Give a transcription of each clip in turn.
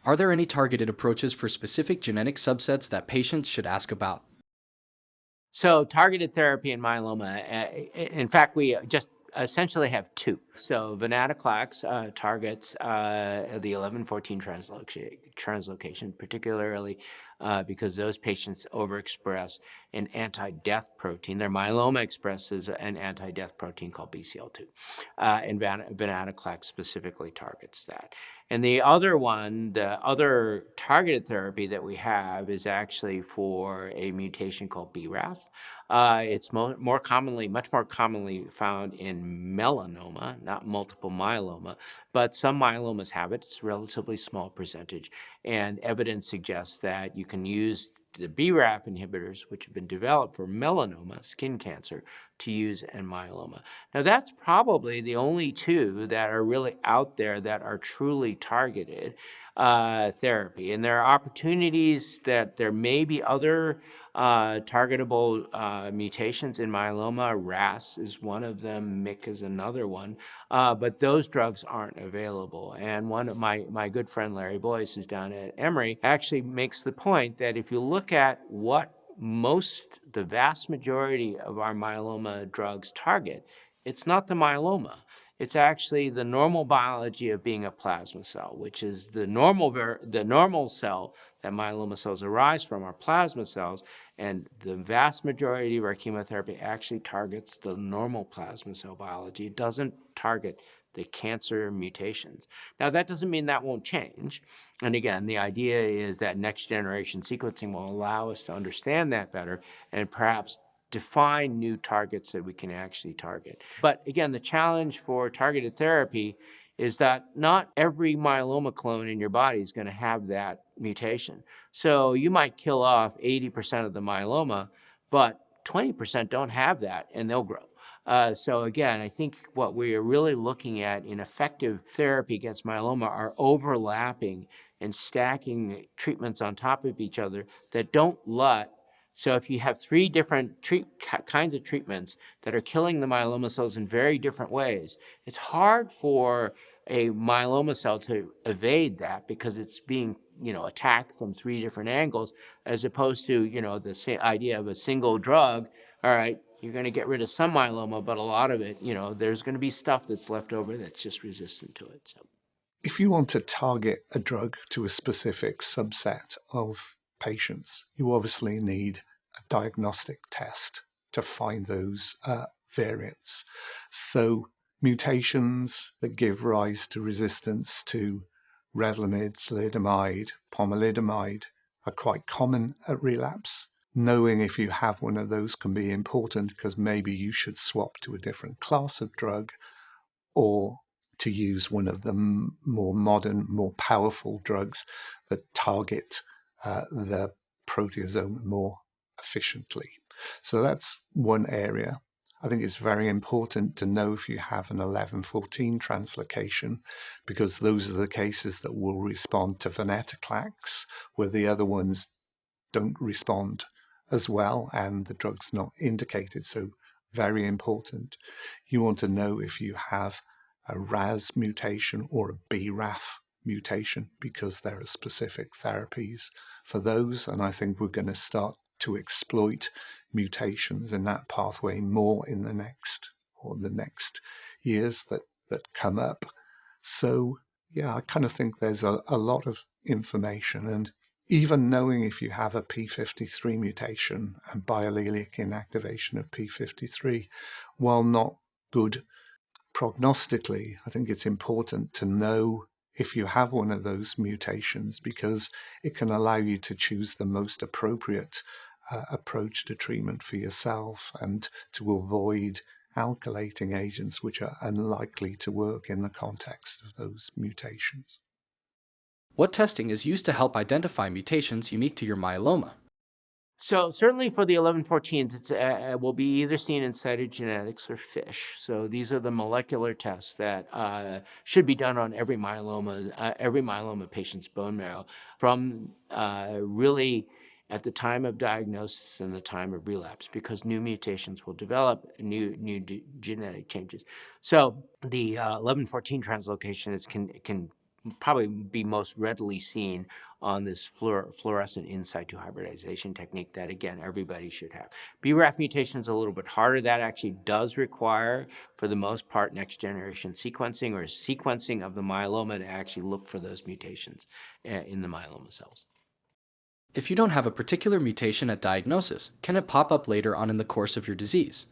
Are there any targeted approaches for specific genetic subsets that patients should ask about? So targeted therapy in myeloma, in fact, we just essentially have two. So venetoclax targets the 1114 translocation, particularly because those patients overexpress an anti-death protein. Their myeloma expresses an anti-death protein called BCL2, and venetoclax specifically targets that. And the other one, the other targeted therapy that we have is actually for a mutation called BRAF. It's much more commonly found in melanoma, not multiple myeloma, but some myelomas have it. It's a relatively small percentage, and evidence suggests that you can use the BRAF inhibitors, which have been developed for melanoma, skin cancer, to use in myeloma. Now, that's probably the only two that are really out there that are truly targeted therapy. And there are opportunities that there may be other targetable mutations in myeloma. RAS is one of them, MYC is another one, but those drugs aren't available. And one of my good friend Larry Boyce, who's down at Emory, actually makes the point that if you look at what the vast majority of our myeloma drugs target, it's not the myeloma. It's actually the normal biology of being a plasma cell, which is the normal cell that myeloma cells arise from are plasma cells, and the vast majority of our chemotherapy actually targets the normal plasma cell biology. It doesn't target the cancer mutations. Now, that doesn't mean that won't change. And again, the idea is that next generation sequencing will allow us to understand that better and perhaps define new targets that we can actually target. But again, the challenge for targeted therapy is that not every myeloma clone in your body is going to have that mutation. So you might kill off 80% of the myeloma, but 20% don't have that, and they'll grow. So again, I think what we are really looking at in effective therapy against myeloma are overlapping and stacking treatments on top of each other that don't let. So if you have three different kinds of treatments that are killing the myeloma cells in very different ways, it's hard for a myeloma cell to evade that because it's being, attacked from three different angles, as opposed to, the idea of a single drug. All right, you're going to get rid of some myeloma, but a lot of it, there's going to be stuff that's left over that's just resistant to it. So, if you want to target a drug to a specific subset of patients, you obviously need a diagnostic test to find those variants. So mutations that give rise to resistance to Revlimid, thalidomide, pomalidomide are quite common at relapse. Knowing if you have one of those can be important because maybe you should swap to a different class of drug or to use one of the more modern, more powerful drugs that target the proteasome more efficiently. So that's one area. I think it's very important to know if you have an 1114 translocation, because those are the cases that will respond to venetoclax, where the other ones don't respond as well and the drug's not indicated. So very important. You want to know if you have a RAS mutation or a BRAF mutation, because there are specific therapies for those. And I think we're going to start to exploit mutations in that pathway more in the next years that come up. So yeah, I kind of think there's a lot of information, and even knowing if you have a p53 mutation and biallelic inactivation of p53, while not good prognostically, I think it's important to know if you have one of those mutations, because it can allow you to choose the most appropriate approach to treatment for yourself and to avoid alkylating agents which are unlikely to work in the context of those mutations. What testing is used to help identify mutations unique to your myeloma? So certainly for the 1114s, it will be either seen in cytogenetics or FISH. So these are the molecular tests that should be done on every myeloma patient's bone marrow from really at the time of diagnosis and the time of relapse, because new mutations will develop, genetic changes. So the 1114 translocation can probably be most readily seen on this fluorescent in situ hybridization technique that, again, everybody should have. BRAF mutation is a little bit harder. That actually does require, for the most part, next generation sequencing or sequencing of the myeloma to actually look for those mutations in the myeloma cells. If you don't have a particular mutation at diagnosis, can it pop up later on in the course of your disease?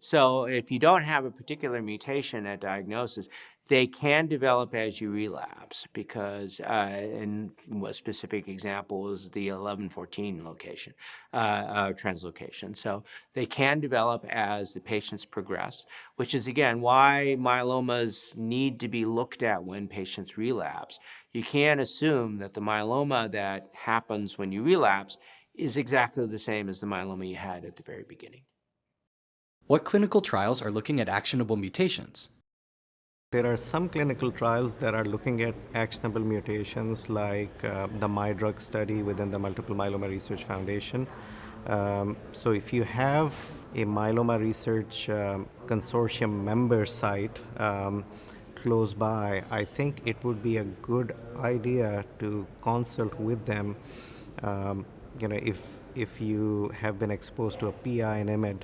So if you don't have a particular mutation at diagnosis, they can develop as you relapse because, and a specific example is the 1114 location, translocation. So they can develop as the patients progress, which is, again, why myelomas need to be looked at when patients relapse. You can't assume that the myeloma that happens when you relapse is exactly the same as the myeloma you had at the very beginning. What clinical trials are looking at actionable mutations? There are some clinical trials that are looking at actionable mutations, like the MyDrug study within the Multiple Myeloma Research Foundation. So if you have a myeloma research consortium member site close by, I think it would be a good idea to consult with them. If you have been exposed to a PI and IMID,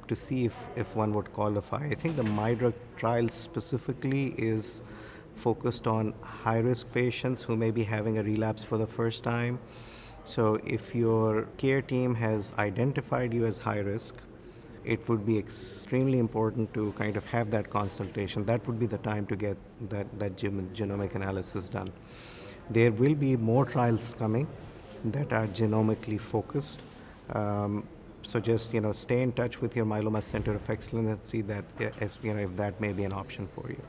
to see if one would qualify. I think the MyDrug trial specifically is focused on high-risk patients who may be having a relapse for the first time. So if your care team has identified you as high risk, it would be extremely important to kind of have that consultation. That would be the time to get that genomic analysis done. There will be more trials coming that are genomically focused. So just stay in touch with your myeloma center of excellence and see that if that may be an option for you.